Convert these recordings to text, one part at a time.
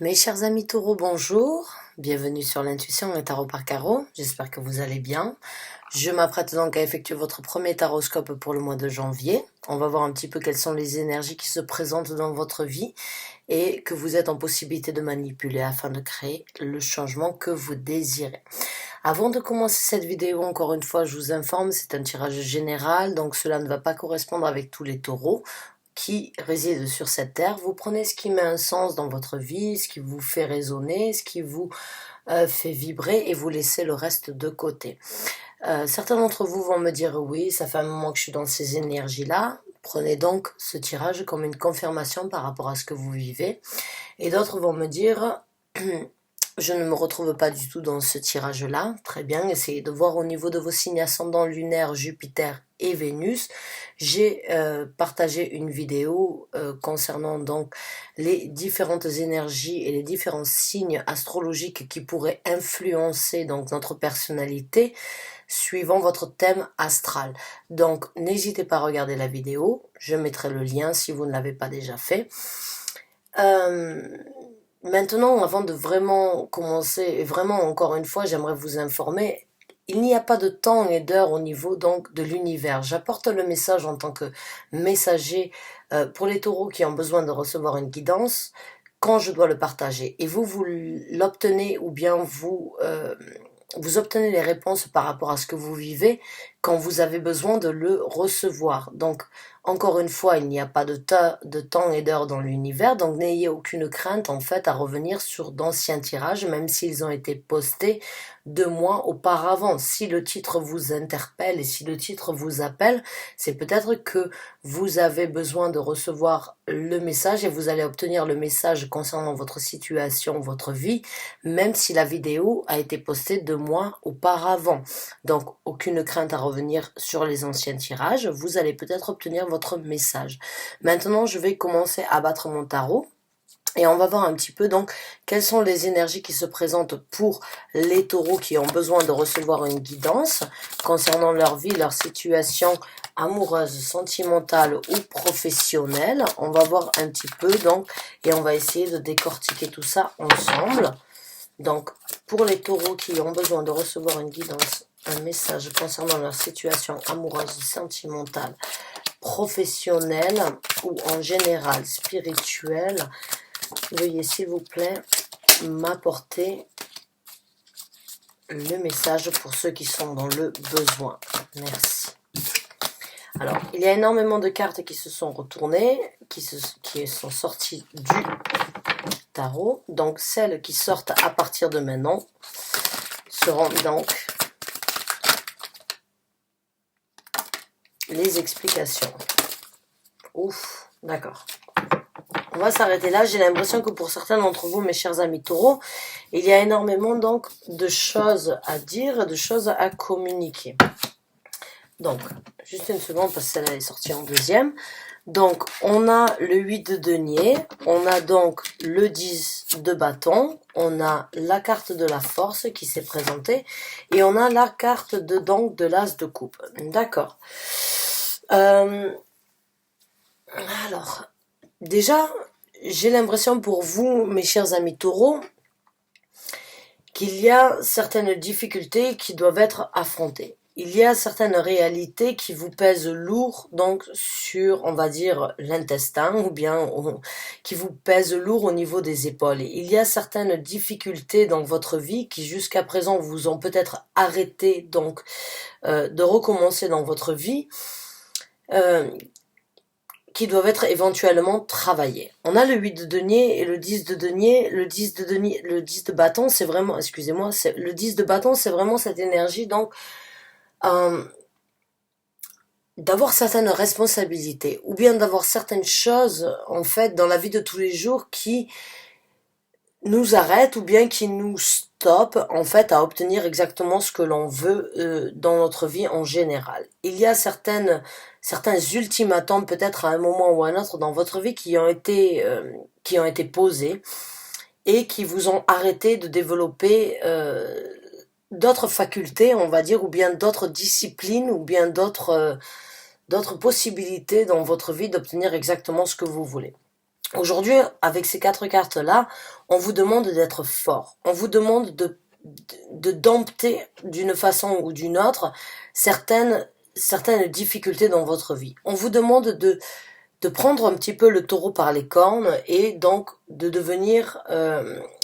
Mes chers amis taureaux, bonjour, bienvenue sur l'intuition et tarot par carreau, j'espère que vous allez bien. Je m'apprête donc à effectuer votre premier taroscope pour le mois de janvier. On va voir un petit peu quelles sont les énergies qui se présentent dans votre vie et que vous êtes en possibilité de manipuler afin de créer le changement que vous désirez. Avant de commencer cette vidéo, encore une fois, je vous informe, c'est un tirage général, donc cela ne va pas correspondre avec tous les taureaux qui résident sur cette terre. Vous prenez ce qui met un sens dans votre vie, ce qui vous fait résonner, ce qui vous fait vibrer et vous laissez le reste de côté. Certains d'entre vous vont me dire oui, ça fait un moment que je suis dans ces énergies-là. Prenez donc ce tirage comme une confirmation par rapport à ce que vous vivez. Et d'autres vont me dire je ne me retrouve pas du tout dans ce tirage-là. Très bien, essayez de voir au niveau de vos signes ascendants lunaires, Jupiter et Vénus. J'ai partagé une vidéo concernant donc les différentes énergies et les différents signes astrologiques qui pourraient influencer donc notre personnalité suivant votre thème astral. Donc n'hésitez pas à regarder la vidéo, je mettrai le lien si vous ne l'avez pas déjà fait. Maintenant, avant de vraiment commencer, et vraiment encore une fois, j'aimerais vous informer, il n'y a pas de temps et d'heure au niveau donc de l'univers. J'apporte le message en tant que messager pour les taureaux qui ont besoin de recevoir une guidance quand je dois le partager. Et vous l'obtenez ou bien vous obtenez les réponses par rapport à ce que vous vivez quand vous avez besoin de le recevoir. Donc, encore une fois, il n'y a pas de temps et d'heure dans l'univers, donc n'ayez aucune crainte en fait à revenir sur d'anciens tirages, même s'ils ont été postés 2 mois auparavant. Si le titre vous interpelle et si le titre vous appelle, c'est peut-être que vous avez besoin de recevoir le message et vous allez obtenir le message concernant votre situation, votre vie, même si la vidéo a été postée 2 mois auparavant. Donc, aucune crainte à revenir sur les anciens tirages, vous allez peut-être obtenir votre message. Maintenant, je vais commencer à battre mon tarot. Et on va voir un petit peu donc quelles sont les énergies qui se présentent pour les taureaux qui ont besoin de recevoir une guidance concernant leur vie, leur situation amoureuse, sentimentale ou professionnelle. On va voir un petit peu donc et on va essayer de décortiquer tout ça ensemble. Donc pour les taureaux qui ont besoin de recevoir une guidance, un message concernant leur situation amoureuse, sentimentale, professionnelle ou en général spirituelle, veuillez s'il vous plaît m'apporter le message pour ceux qui sont dans le besoin. Merci. Alors, il y a énormément de cartes qui se sont retournées, qui sont sorties du tarot. Donc, celles qui sortent à partir de maintenant seront donc les explications. Ouf, d'accord. On va s'arrêter là. J'ai l'impression que pour certains d'entre vous, mes chers amis taureaux, il y a énormément donc de choses à dire, de choses à communiquer. Donc, juste une seconde parce que celle-là est sortie en deuxième. Donc, on a le 8 de denier, on a donc le 10 de bâton, on a la carte de la force qui s'est présentée et on a la carte de l'as de coupe. D'accord. Alors, déjà, j'ai l'impression pour vous, mes chers amis taureaux, qu'il y a certaines difficultés qui doivent être affrontées. Il y a certaines réalités qui vous pèsent lourd, donc sur, on va dire, l'intestin, ou bien qui vous pèsent lourd au niveau des épaules. Il y a certaines difficultés dans votre vie qui jusqu'à présent vous ont peut-être arrêté donc de recommencer dans votre vie, qui doivent être éventuellement travaillées. On a le 8 de denier et le 10 de denier. Le 10 de bâton, c'est vraiment, excusez-moi, le 10 de bâton, c'est vraiment cette énergie, donc, d'avoir certaines responsabilités, ou bien d'avoir certaines choses, en fait, dans la vie de tous les jours qui nous arrêtent, ou bien qui nous stoppent, en fait, à obtenir exactement ce que l'on veut dans notre vie en général. Il y a certains ultimatums, peut-être à un moment ou à un autre dans votre vie, qui ont été posés et qui vous ont arrêté de développer d'autres facultés, on va dire, ou bien d'autres disciplines, ou bien d'autres possibilités dans votre vie d'obtenir exactement ce que vous voulez. Aujourd'hui, avec ces 4 cartes-là, on vous demande d'être fort. On vous demande de dompter d'une façon ou d'une autre certaines difficultés dans votre vie. On vous demande de prendre un petit peu le taureau par les cornes et donc de devenir,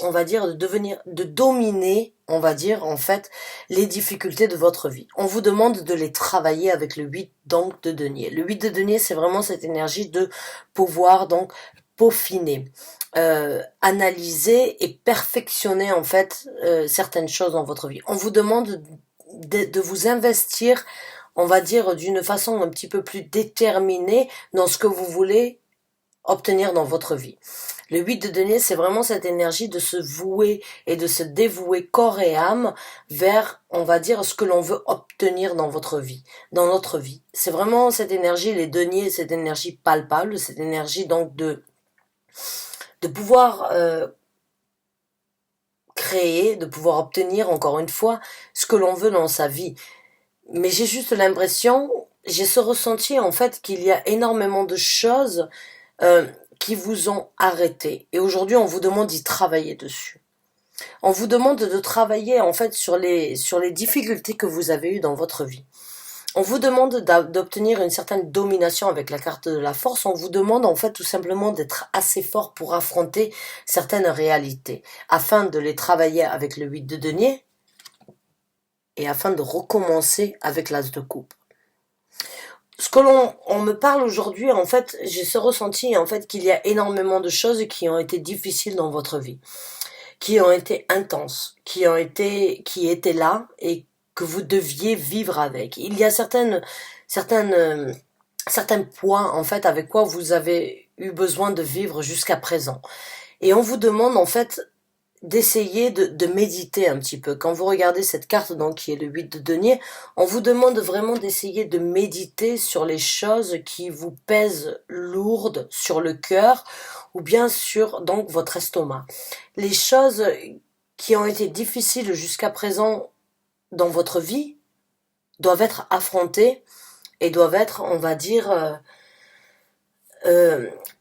on va dire, de dominer, on va dire, en fait, les difficultés de votre vie. On vous demande de les travailler avec le 8 donc de denier. Le 8 de denier, c'est vraiment cette énergie de pouvoir donc peaufiner, analyser et perfectionner en fait certaines choses dans votre vie. On vous demande de vous investir, on va dire, d'une façon un petit peu plus déterminée dans ce que vous voulez obtenir dans votre vie. Le 8 de denier, c'est vraiment cette énergie de se vouer et de se dévouer corps et âme vers, on va dire, ce que l'on veut obtenir dans votre vie, dans notre vie. C'est vraiment cette énergie, les deniers, cette énergie palpable, cette énergie donc de pouvoir créer, de pouvoir obtenir encore une fois ce que l'on veut dans sa vie. Mais j'ai juste l'impression, j'ai ce ressenti en fait qu'il y a énormément de choses qui vous ont arrêté. Et aujourd'hui, on vous demande d'y travailler dessus. On vous demande de travailler en fait sur les difficultés que vous avez eues dans votre vie. On vous demande d'obtenir une certaine domination avec la carte de la force. On vous demande en fait tout simplement d'être assez fort pour affronter certaines réalités, afin de les travailler avec le 8 de denier et afin de recommencer avec l'as de coupe. Ce que on me parle aujourd'hui, en fait, j'ai ce ressenti en fait qu'il y a énormément de choses qui ont été difficiles dans votre vie, qui ont été intenses, qui étaient là et que vous deviez vivre avec. Il y a certains points en fait avec quoi vous avez eu besoin de vivre jusqu'à présent. Et on vous demande en fait d'essayer de méditer un petit peu. Quand vous regardez cette carte donc qui est le 8 de denier, on vous demande vraiment d'essayer de méditer sur les choses qui vous pèsent lourdes sur le cœur ou bien sur donc votre estomac. Les choses qui ont été difficiles jusqu'à présent dans votre vie doivent être affrontées et doivent être, on va dire,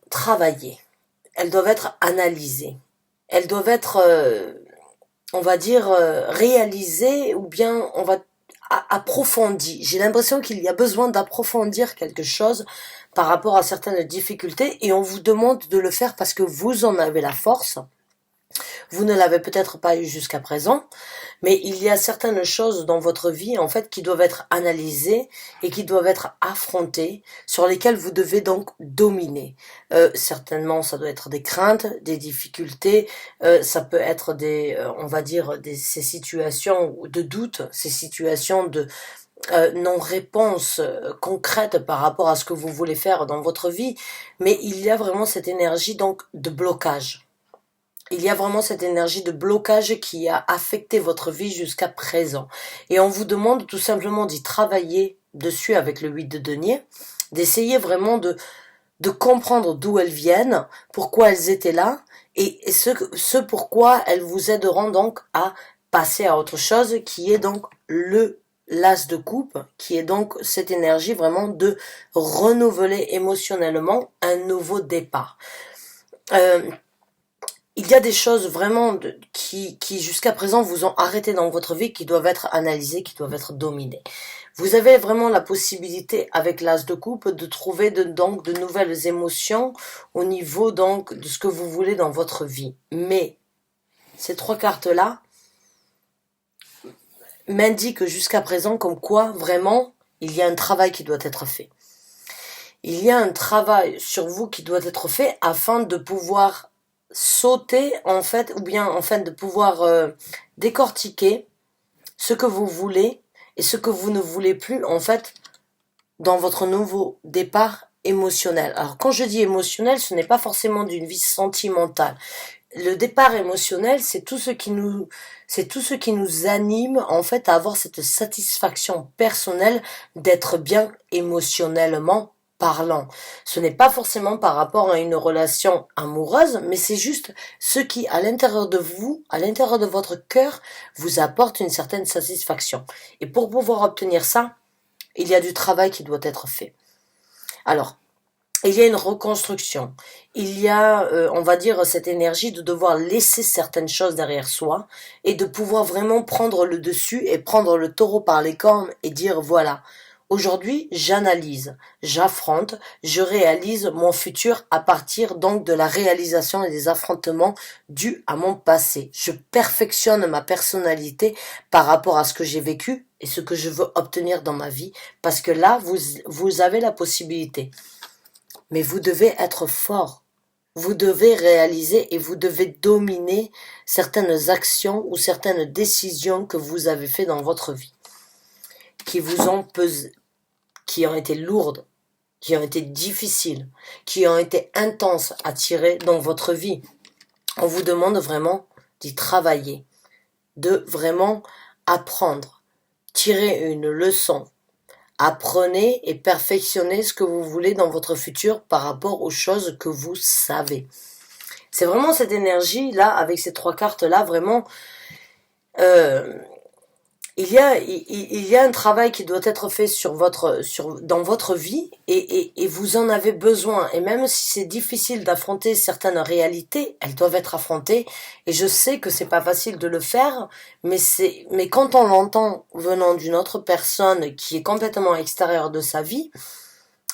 travaillées. Elles doivent être analysées. Elles doivent être, on va dire, réalisées ou bien on va approfondies. J'ai l'impression qu'il y a besoin d'approfondir quelque chose par rapport à certaines difficultés et on vous demande de le faire parce que vous en avez la force. Vous ne l'avez peut-être pas eu jusqu'à présent, mais il y a certaines choses dans votre vie, en fait, qui doivent être analysées et qui doivent être affrontées, sur lesquelles vous devez donc dominer. Certainement, ça doit être des craintes, des difficultés, ça peut être on va dire, ces situations de doute, ces situations de non-réponse concrète par rapport à ce que vous voulez faire dans votre vie, mais il y a vraiment cette énergie donc de blocage. Il y a vraiment cette énergie de blocage qui a affecté votre vie jusqu'à présent. Et on vous demande tout simplement d'y travailler dessus avec le 8 de denier, d'essayer vraiment de comprendre d'où elles viennent, pourquoi elles étaient là, et ce pourquoi elles vous aideront donc à passer à autre chose, qui est donc l'as de coupe, qui est donc cette énergie vraiment de renouveler émotionnellement un nouveau départ. Il y a des choses vraiment qui jusqu'à présent vous ont arrêté dans votre vie, qui doivent être analysées, qui doivent être dominées. Vous avez vraiment la possibilité, avec l'as de coupe, de trouver donc de nouvelles émotions au niveau donc de ce que vous voulez dans votre vie. Mais ces 3 cartes-là m'indiquent jusqu'à présent comme quoi vraiment il y a un travail qui doit être fait. Il y a un travail sur vous qui doit être fait afin de pouvoir sauter en fait, ou bien en fait de pouvoir décortiquer ce que vous voulez et ce que vous ne voulez plus en fait dans votre nouveau départ émotionnel. Alors quand je dis émotionnel, ce n'est pas forcément d'une vie sentimentale. Le départ émotionnel, c'est tout ce qui nous anime en fait à avoir cette satisfaction personnelle d'être bien émotionnellement parlant. Ce n'est pas forcément par rapport à une relation amoureuse, mais c'est juste ce qui, à l'intérieur de vous, à l'intérieur de votre cœur, vous apporte une certaine satisfaction. Et pour pouvoir obtenir ça, il y a du travail qui doit être fait. Alors, il y a une reconstruction. Il y a, on va dire, cette énergie de devoir laisser certaines choses derrière soi et de pouvoir vraiment prendre le dessus et prendre le taureau par les cornes et dire voilà, aujourd'hui j'analyse, j'affronte, je réalise mon futur à partir donc de la réalisation et des affrontements dus à mon passé. Je perfectionne ma personnalité par rapport à ce que j'ai vécu et ce que je veux obtenir dans ma vie parce que là, vous avez la possibilité. Mais vous devez être fort. Vous devez réaliser et vous devez dominer certaines actions ou certaines décisions que vous avez faites dans votre vie, qui vous ont pesé, qui ont été lourdes, qui ont été difficiles, qui ont été intenses à tirer dans votre vie. On vous demande vraiment d'y travailler, de vraiment apprendre, tirer une leçon. Apprenez et perfectionnez ce que vous voulez dans votre futur par rapport aux choses que vous savez. C'est vraiment cette énergie-là, avec ces trois cartes-là, vraiment, euh, il y a un travail qui doit être fait dans votre vie et vous en avez besoin. Et même si c'est difficile d'affronter certaines réalités, elles doivent être affrontées. Et je sais que c'est pas facile de le faire, mais quand on l'entend venant d'une autre personne qui est complètement extérieure de sa vie,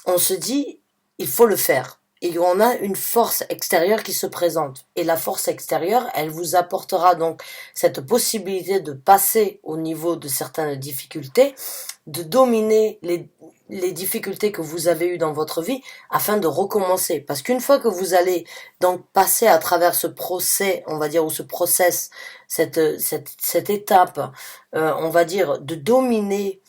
on se dit, il faut le faire. Et on a une force extérieure qui se présente. Et la force extérieure, elle vous apportera donc cette possibilité de passer au niveau de certaines difficultés, de dominer les difficultés que vous avez eues dans votre vie afin de recommencer. Parce qu'une fois que vous allez donc passer à travers ce procès, on va dire, ou ce process, cette étape, on va dire, de dominer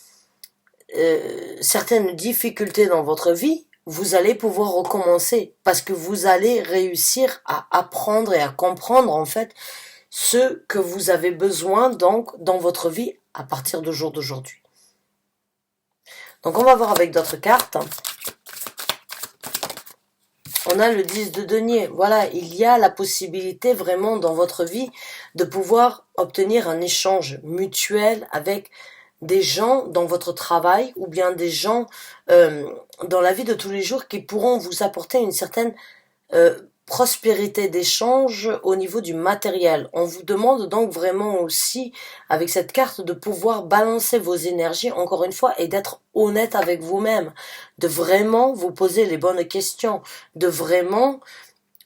certaines difficultés dans votre vie, vous allez pouvoir recommencer parce que vous allez réussir à apprendre et à comprendre en fait ce que vous avez besoin donc dans votre vie à partir du jour d'aujourd'hui. Donc on va voir avec d'autres cartes. On a le 10 de denier. Voilà, il y a la possibilité vraiment dans votre vie de pouvoir obtenir un échange mutuel avec des gens dans votre travail ou bien des gens dans la vie de tous les jours qui pourront vous apporter une certaine prospérité d'échange au niveau du matériel. On vous demande donc vraiment aussi avec cette carte de pouvoir balancer vos énergies encore une fois et d'être honnête avec vous-même, de vraiment vous poser les bonnes questions, de vraiment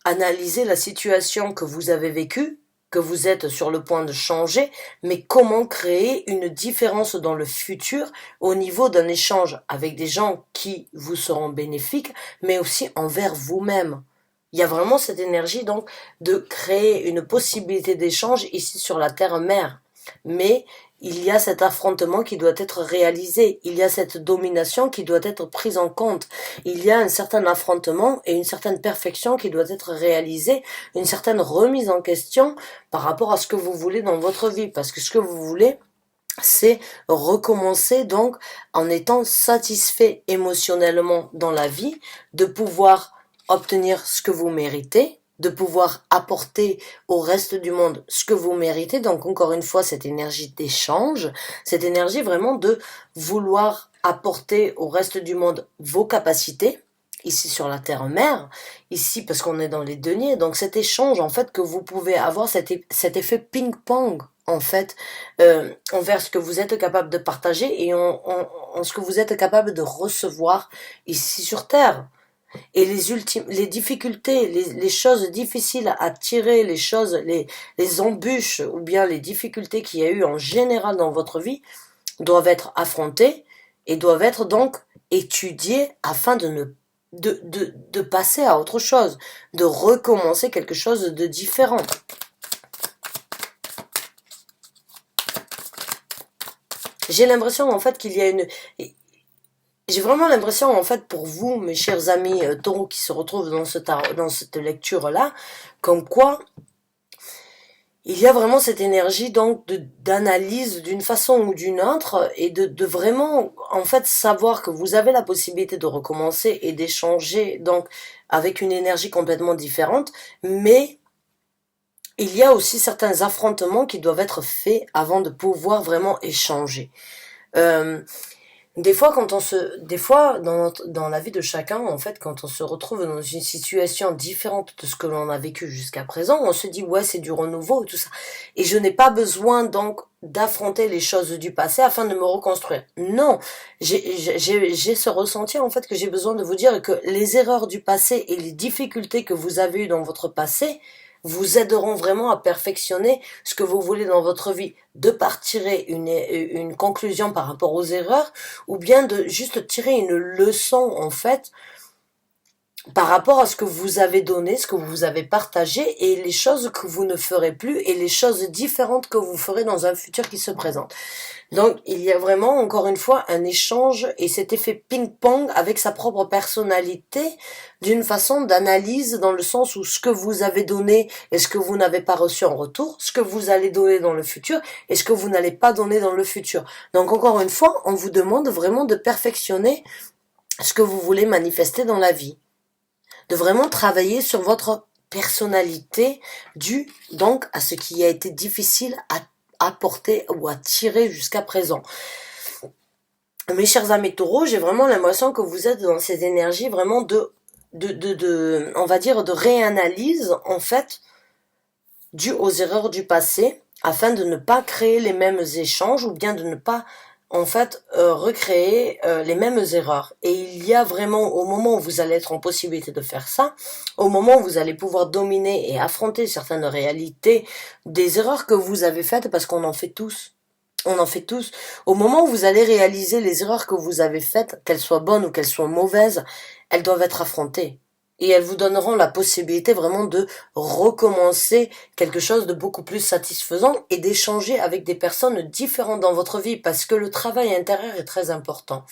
analyser la situation que vous avez vécue, que vous êtes sur le point de changer, mais comment créer une différence dans le futur au niveau d'un échange avec des gens qui vous seront bénéfiques, mais aussi envers vous-même. Il y a vraiment cette énergie donc de créer une possibilité d'échange ici sur la terre-mère. Mais il y a cet affrontement qui doit être réalisé, il y a cette domination qui doit être prise en compte, il y a un certain affrontement et une certaine perfection qui doit être réalisée, une certaine remise en question par rapport à ce que vous voulez dans votre vie, parce que ce que vous voulez, c'est recommencer donc en étant satisfait émotionnellement dans la vie, de pouvoir obtenir ce que vous méritez, de pouvoir apporter au reste du monde ce que vous méritez. Donc encore une fois, cette énergie d'échange, cette énergie vraiment de vouloir apporter au reste du monde vos capacités, ici sur la terre-mère, ici parce qu'on est dans les deniers, donc cet échange en fait que vous pouvez avoir, cet effet ping-pong en fait, envers ce que vous êtes capable de partager et en ce que vous êtes capable de recevoir ici sur terre. Et les difficultés, les choses difficiles à tirer, les embûches ou bien les difficultés qu'il y a eu en général dans votre vie doivent être affrontées et doivent être donc étudiées afin de passer à autre chose, de recommencer quelque chose de différent. J'ai l'impression en fait qu'il y a j'ai vraiment l'impression, en fait, pour vous, mes chers amis taureaux qui se retrouvent dans cette lecture-là, comme quoi il y a vraiment cette énergie donc d'analyse d'une façon ou d'une autre et de vraiment, en fait, savoir que vous avez la possibilité de recommencer et d'échanger donc avec une énergie complètement différente, mais il y a aussi certains affrontements qui doivent être faits avant de pouvoir vraiment échanger. Des fois, des fois, dans la vie de chacun, en fait, quand on se retrouve dans une situation différente de ce que l'on a vécu jusqu'à présent, on se dit, ouais, c'est du renouveau, et tout ça. Et je n'ai pas besoin, donc, d'affronter les choses du passé afin de me reconstruire. Non. J'ai ce ressenti, en fait, que j'ai besoin de vous dire que les erreurs du passé et les difficultés que vous avez eues dans votre passé, vous aideront vraiment à perfectionner ce que vous voulez dans votre vie, de par tirer une conclusion par rapport aux erreurs, ou bien de juste tirer une leçon, en fait, par rapport à ce que vous avez donné, ce que vous avez partagé, et les choses que vous ne ferez plus, et les choses différentes que vous ferez dans un futur qui se présente. Donc, il y a vraiment, encore une fois, un échange et cet effet ping-pong avec sa propre personnalité d'une façon d'analyse dans le sens où ce que vous avez donné et ce que vous n'avez pas reçu en retour, ce que vous allez donner dans le futur et ce que vous n'allez pas donner dans le futur. Donc, encore une fois, on vous demande vraiment de perfectionner ce que vous voulez manifester dans la vie. De vraiment travailler sur votre personnalité due donc à ce qui a été difficile à apporter ou à tirer jusqu'à présent. Mes chers amis taureaux, j'ai vraiment l'impression que vous êtes dans cette énergie vraiment on va dire, de réanalyse, en fait, due aux erreurs du passé, afin de ne pas créer les mêmes échanges ou bien de ne pas, en fait, recréer les mêmes erreurs. Et il y a vraiment, au moment où vous allez être en possibilité de faire ça, au moment où vous allez pouvoir dominer et affronter certaines réalités, des erreurs que vous avez faites, parce qu'on en fait tous. On en fait tous. Au moment où vous allez réaliser les erreurs que vous avez faites, qu'elles soient bonnes ou qu'elles soient mauvaises, elles doivent être affrontées. Et elles vous donneront la possibilité vraiment de recommencer quelque chose de beaucoup plus satisfaisant et d'échanger avec des personnes différentes dans votre vie, parce que le travail intérieur est très important.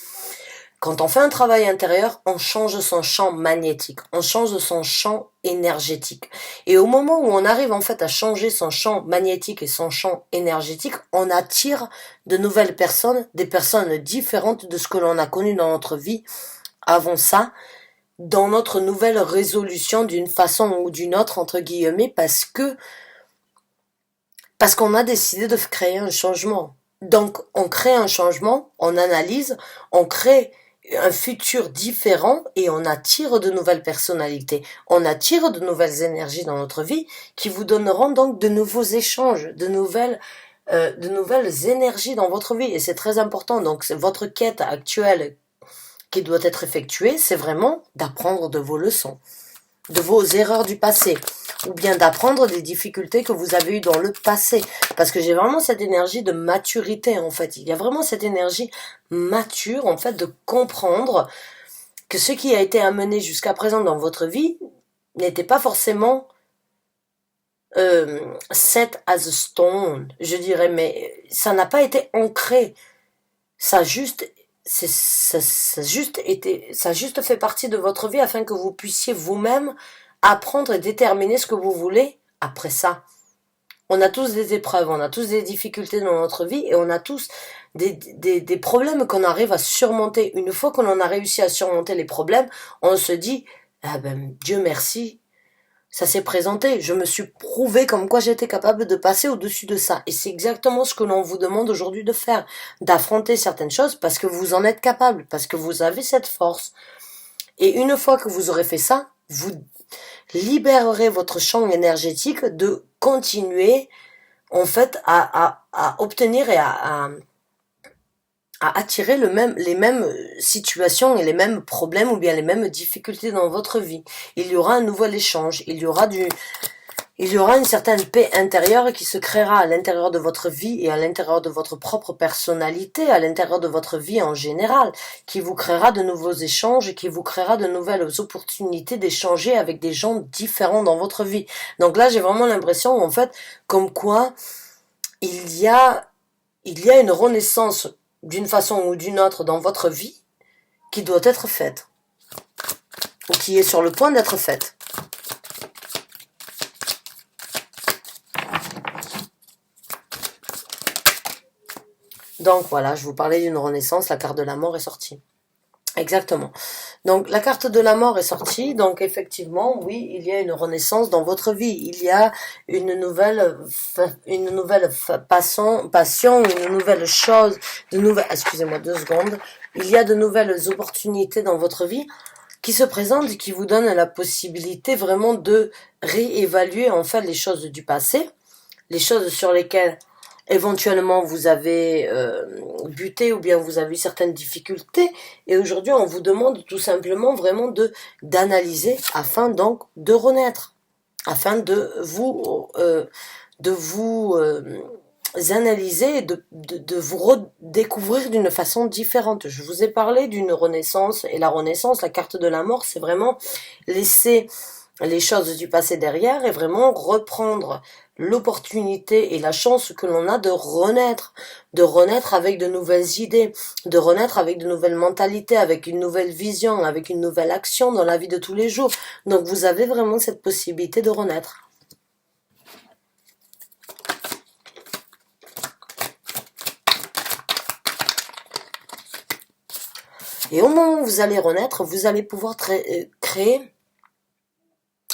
Quand on fait un travail intérieur, on change son champ magnétique, on change son champ énergétique. Et au moment où on arrive en fait à changer son champ magnétique et son champ énergétique, on attire de nouvelles personnes, des personnes différentes de ce que l'on a connu dans notre vie avant ça, dans notre nouvelle résolution d'une façon ou d'une autre, entre guillemets, parce qu'on a décidé de créer un changement. Donc, on crée un changement, on analyse, on crée un futur différent et on attire de nouvelles personnalités. On attire de nouvelles énergies dans notre vie qui vous donneront donc de nouveaux échanges, de nouvelles énergies dans votre vie. Et c'est très important. Donc, c'est votre quête actuelle qui doit être effectuée, c'est vraiment d'apprendre de vos leçons, de vos erreurs du passé, ou bien d'apprendre des difficultés que vous avez eues dans le passé. Parce que j'ai vraiment cette énergie de maturité, en fait. Il y a vraiment cette énergie mature, en fait, de comprendre que ce qui a été amené jusqu'à présent dans votre vie n'était pas forcément set as a stone, je dirais, mais ça n'a pas été ancré. Ça a juste ça a juste fait partie de votre vie afin que vous puissiez vous-même apprendre et déterminer ce que vous voulez après ça. On a tous des épreuves, on a tous des difficultés dans notre vie et on a tous des problèmes qu'on arrive à surmonter. Une fois qu'on en a réussi à surmonter les problèmes, on se dit, ah ben, Dieu merci, ça s'est présenté. Je me suis prouvé comme quoi j'étais capable de passer au-dessus de ça. Et c'est exactement ce que l'on vous demande aujourd'hui de faire. D'affronter certaines choses parce que vous en êtes capable, parce que vous avez cette force. Et une fois que vous aurez fait ça, vous libérerez votre champ énergétique de continuer, en fait, à obtenir et à attirer les mêmes situations et les mêmes problèmes ou bien les mêmes difficultés dans votre vie. Il y aura un nouvel échange, il y aura une certaine paix intérieure qui se créera à l'intérieur de votre vie et à l'intérieur de votre propre personnalité, à l'intérieur de votre vie en général, qui vous créera de nouveaux échanges, qui vous créera de nouvelles opportunités d'échanger avec des gens différents dans votre vie. Donc là, j'ai vraiment l'impression, en fait, comme quoi il y a une renaissance d'une façon ou d'une autre dans votre vie qui doit être faite ou qui est sur le point d'être faite. Donc voilà, je vous parlais d'une renaissance, la carte de la mort est sortie. Exactement. Donc la carte de la mort est sortie, donc effectivement, oui, il y a une renaissance dans votre vie, il y a passion, une nouvelle chose, excusez-moi 2 secondes, il y a de nouvelles opportunités dans votre vie qui se présentent et qui vous donnent la possibilité vraiment de réévaluer en fait les choses du passé, les choses sur lesquelles éventuellement vous avez buté ou bien vous avez eu certaines difficultés et aujourd'hui on vous demande tout simplement vraiment d'analyser afin donc de renaître, afin de vous analyser et de vous redécouvrir d'une façon différente. Je vous ai parlé d'une renaissance et la renaissance, la carte de la mort, c'est vraiment laisser les choses du passé derrière et vraiment reprendre l'opportunité et la chance que l'on a de renaître avec de nouvelles idées, de renaître avec de nouvelles mentalités, avec une nouvelle vision, avec une nouvelle action dans la vie de tous les jours. Donc vous avez vraiment cette possibilité de renaître. Et au moment où vous allez renaître, vous allez pouvoir créer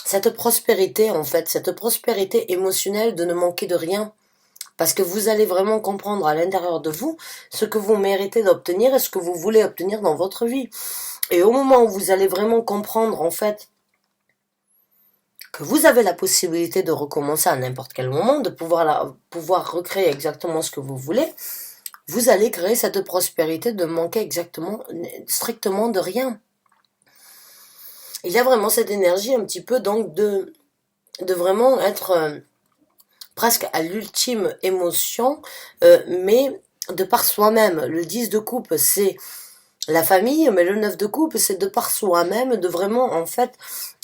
cette prospérité, en fait, cette prospérité émotionnelle de ne manquer de rien. Parce que vous allez vraiment comprendre à l'intérieur de vous ce que vous méritez d'obtenir et ce que vous voulez obtenir dans votre vie. Et au moment où vous allez vraiment comprendre, en fait, que vous avez la possibilité de recommencer à n'importe quel moment, de pouvoir recréer exactement ce que vous voulez, vous allez créer cette prospérité de manquer strictement de rien. Il y a vraiment cette énergie un petit peu donc de vraiment être presque à l'ultime émotion, mais de par soi-même. Le 10 de coupe, c'est la famille, mais le 9 de coupe, c'est de par soi-même, de vraiment en fait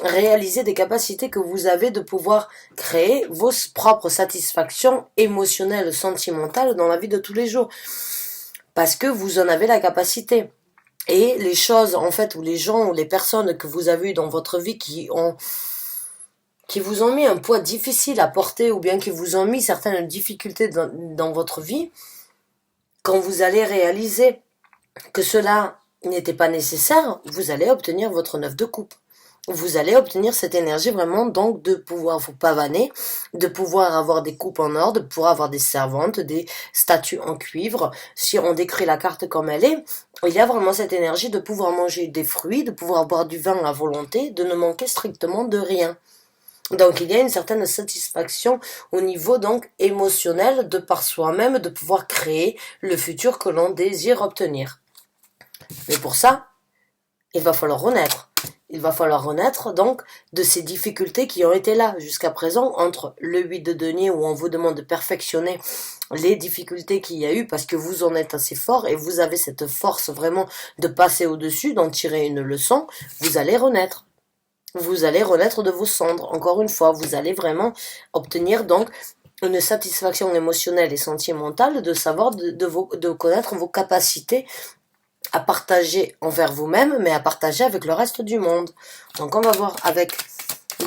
réaliser des capacités que vous avez de pouvoir créer vos propres satisfactions émotionnelles, sentimentales dans la vie de tous les jours. Parce que vous en avez la capacité. Et les choses, en fait, ou les gens, ou les personnes que vous avez eues dans votre vie qui vous ont mis un poids difficile à porter, ou bien qui vous ont mis certaines difficultés dans votre vie, quand vous allez réaliser que cela n'était pas nécessaire, vous allez obtenir votre 9 de coupe. Vous allez obtenir cette énergie vraiment donc de pouvoir vous pavaner, de pouvoir avoir des coupes en or, de pouvoir avoir des servantes, des statues en cuivre. Si on décrit la carte comme elle est, il y a vraiment cette énergie de pouvoir manger des fruits, de pouvoir boire du vin à volonté, de ne manquer strictement de rien. Donc il y a une certaine satisfaction au niveau donc émotionnel de par soi-même de pouvoir créer le futur que l'on désire obtenir. Mais pour ça, il va falloir renaître. Il va falloir renaître donc de ces difficultés qui ont été là jusqu'à présent entre le 8 de denier où on vous demande de perfectionner les difficultés qu'il y a eu parce que vous en êtes assez fort et vous avez cette force vraiment de passer au-dessus, d'en tirer une leçon, vous allez renaître. Vous allez renaître de vos cendres. Encore une fois, vous allez vraiment obtenir donc une satisfaction émotionnelle et sentimentale de savoir, de connaître vos capacités à partager envers vous-même, mais à partager avec le reste du monde. Donc on va voir avec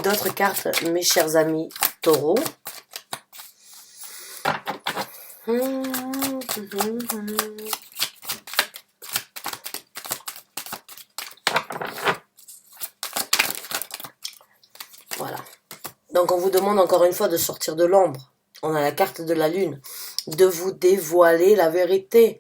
d'autres cartes, mes chers amis taureaux. Voilà. Donc on vous demande encore une fois de sortir de l'ombre. On a la carte de la lune. De vous dévoiler la vérité.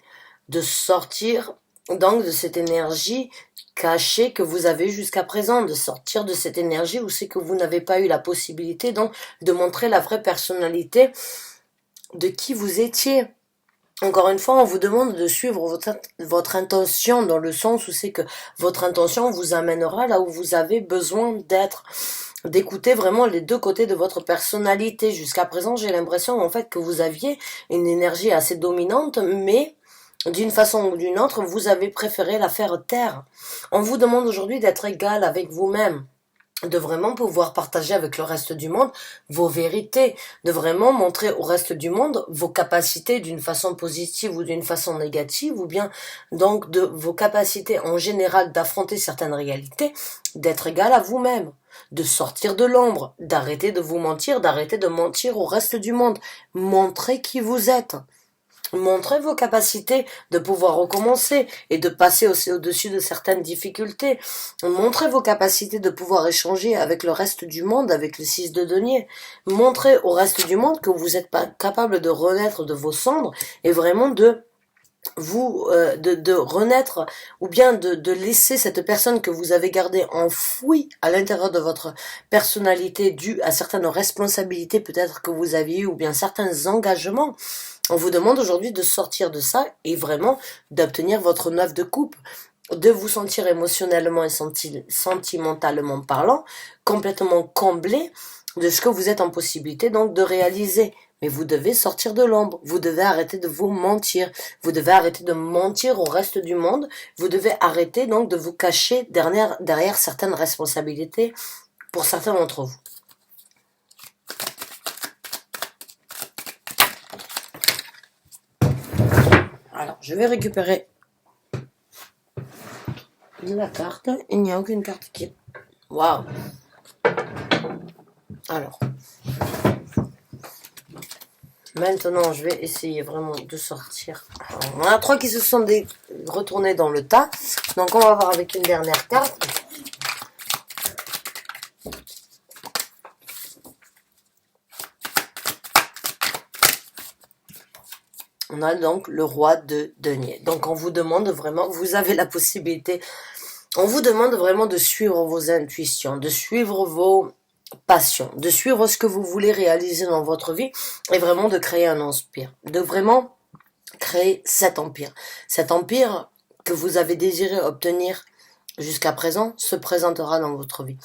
De sortir donc de cette énergie cachée que vous avez jusqu'à présent, de sortir de cette énergie où c'est que vous n'avez pas eu la possibilité donc de montrer la vraie personnalité de qui vous étiez. Encore une fois, on vous demande de suivre votre intention dans le sens où c'est que votre intention vous amènera là où vous avez besoin d'être, d'écouter vraiment les deux côtés de votre personnalité. Jusqu'à présent, j'ai l'impression en fait que vous aviez une énergie assez dominante, mais d'une façon ou d'une autre, vous avez préféré la faire taire. On vous demande aujourd'hui d'être égal avec vous-même, de vraiment pouvoir partager avec le reste du monde vos vérités, de vraiment montrer au reste du monde vos capacités d'une façon positive ou d'une façon négative, ou bien donc de vos capacités en général d'affronter certaines réalités, d'être égal à vous-même, de sortir de l'ombre, d'arrêter de vous mentir, d'arrêter de mentir au reste du monde, montrez qui vous êtes. Montrez vos capacités de pouvoir recommencer et de passer aussi au-dessus de certaines difficultés. Montrez vos capacités de pouvoir échanger avec le reste du monde, avec le 6 de denier. Montrez au reste du monde que vous êtes pas capable de renaître de vos cendres et vraiment de de renaître ou bien de laisser cette personne que vous avez gardée enfouie à l'intérieur de votre personnalité due à certaines responsabilités peut-être que vous aviez eues ou bien certains engagements. On vous demande aujourd'hui de sortir de ça et vraiment d'obtenir votre 9 de coupe, de vous sentir émotionnellement et sentimentalement parlant complètement comblé de ce que vous êtes en possibilité donc de réaliser. Mais vous devez sortir de l'ombre, vous devez arrêter de vous mentir, vous devez arrêter de mentir au reste du monde, vous devez arrêter donc de vous cacher derrière certaines responsabilités pour certains d'entre vous. Alors, je vais récupérer la carte, il n'y a aucune carte qui... Waouh! Alors... Maintenant, je vais essayer vraiment de sortir. Alors, on a 3 qui se sont retournés dans le tas. Donc, on va voir avec une dernière carte. On a donc le roi de denier. Donc, on vous demande vraiment, vous avez la possibilité, on vous demande vraiment de suivre vos intuitions, de suivre vos passion, de suivre ce que vous voulez réaliser dans votre vie et vraiment de créer un empire, de vraiment créer cet empire que vous avez désiré obtenir jusqu'à présent se présentera dans votre vie.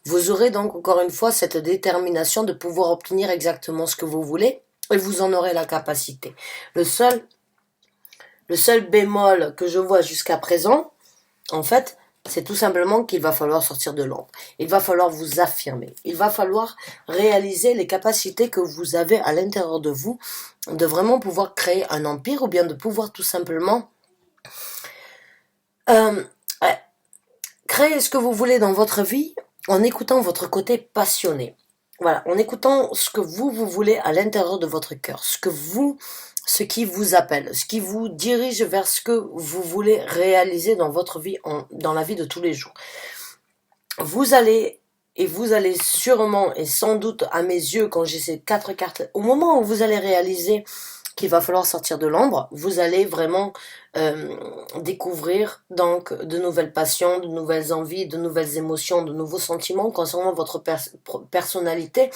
Vous aurez donc encore une fois cette détermination de pouvoir obtenir exactement ce que vous voulez et vous en aurez la capacité. Le seul bémol que je vois jusqu'à présent, en fait, c'est tout simplement qu'il va falloir sortir de l'ombre. Il va falloir vous affirmer. Il va falloir réaliser les capacités que vous avez à l'intérieur de vous, de vraiment pouvoir créer un empire ou bien de pouvoir tout simplement créer ce que vous voulez dans votre vie en écoutant votre côté passionné. Voilà, en écoutant ce que vous voulez à l'intérieur de votre cœur, ce qui vous appelle, ce qui vous dirige vers ce que vous voulez réaliser dans votre vie, dans la vie de tous les jours. Vous allez sûrement et sans doute à mes yeux, quand j'ai ces 4 cartes, au moment où vous allez réaliser qu'il va falloir sortir de l'ombre, vous allez vraiment découvrir donc de nouvelles passions, de nouvelles envies, de nouvelles émotions, de nouveaux sentiments concernant votre personnalité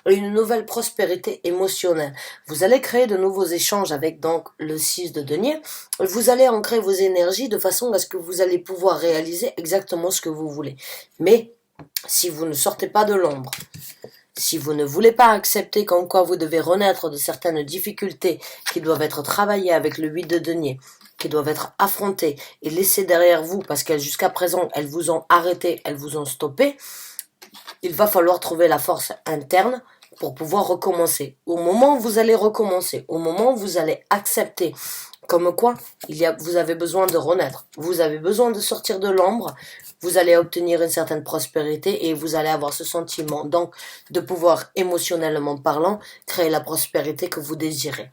et une nouvelle prospérité émotionnelle. Vous allez créer de nouveaux échanges avec donc le 6 de denier. Vous allez ancrer vos énergies de façon à ce que vous allez pouvoir réaliser exactement ce que vous voulez. Mais si vous ne sortez pas de l'ombre, si vous ne voulez pas accepter qu'en quoi vous devez renaître de certaines difficultés qui doivent être travaillées avec le 8 de denier, qui doivent être affrontées et laissées derrière vous parce qu'elles jusqu'à présent elles vous ont arrêté, elles vous ont stoppé, il va falloir trouver la force interne pour pouvoir recommencer. Au moment où vous allez recommencer, au moment où vous allez accepter comme quoi vous avez besoin de renaître, vous avez besoin de sortir de l'ombre, vous allez obtenir une certaine prospérité et vous allez avoir ce sentiment donc de pouvoir émotionnellement parlant créer la prospérité que vous désirez.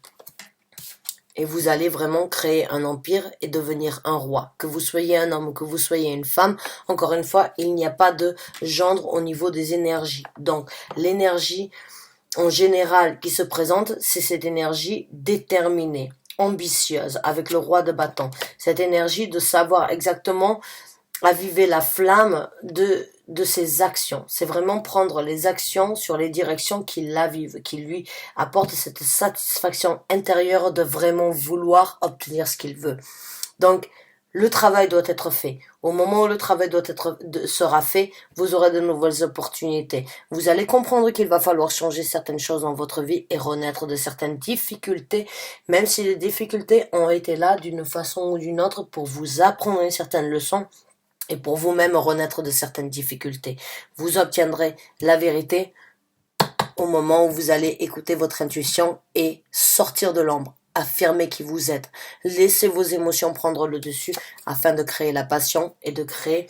Et vous allez vraiment créer un empire et devenir un roi. Que vous soyez un homme ou que vous soyez une femme, encore une fois, il n'y a pas de gendre au niveau des énergies. Donc l'énergie en général qui se présente, c'est cette énergie déterminée, ambitieuse, avec le roi de bâton. Cette énergie de savoir exactement aviver la flamme de ses actions. C'est vraiment prendre les actions sur les directions qui l'avivent, qui lui apportent cette satisfaction intérieure de vraiment vouloir obtenir ce qu'il veut. Donc, le travail doit être fait. Au moment où le travail sera fait, vous aurez de nouvelles opportunités. Vous allez comprendre qu'il va falloir changer certaines choses dans votre vie et renaître de certaines difficultés, même si les difficultés ont été là d'une façon ou d'une autre pour vous apprendre une certaine leçon et pour vous-même renaître de certaines difficultés. Vous obtiendrez la vérité au moment où vous allez écouter votre intuition et sortir de l'ombre. Affirmez qui vous êtes. Laissez vos émotions prendre le dessus afin de créer la passion et de créer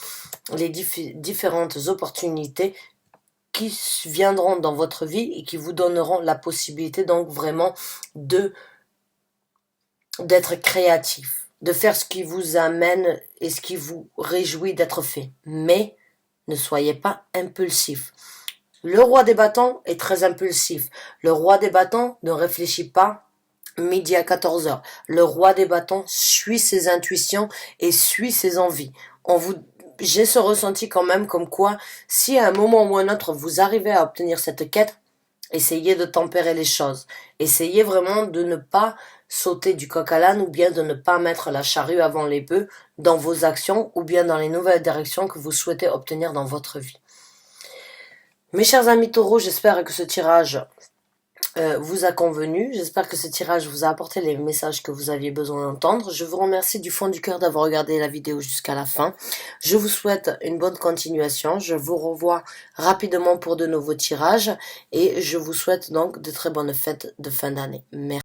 les différentes opportunités qui viendront dans votre vie et qui vous donneront la possibilité donc vraiment de d'être créatif, de faire ce qui vous amène et ce qui vous réjouit d'être fait. Mais ne soyez pas impulsif. Le roi des bâtons est très impulsif. Le roi des bâtons ne réfléchit pas midi à 14 heures. Le roi des bâtons suit ses intuitions et suit ses envies. J'ai ce ressenti quand même comme quoi, si à un moment ou un autre vous arrivez à obtenir cette quête, essayez de tempérer les choses. Essayez vraiment de ne pas sauter du coq à l'âne ou bien de ne pas mettre la charrue avant les bœufs dans vos actions ou bien dans les nouvelles directions que vous souhaitez obtenir dans votre vie. Mes chers amis taureaux, j'espère que ce tirage vous a convenu. J'espère que ce tirage vous a apporté les messages que vous aviez besoin d'entendre. Je vous remercie du fond du cœur d'avoir regardé la vidéo jusqu'à la fin. Je vous souhaite une bonne continuation. Je vous revois rapidement pour de nouveaux tirages et je vous souhaite donc de très bonnes fêtes de fin d'année. Merci.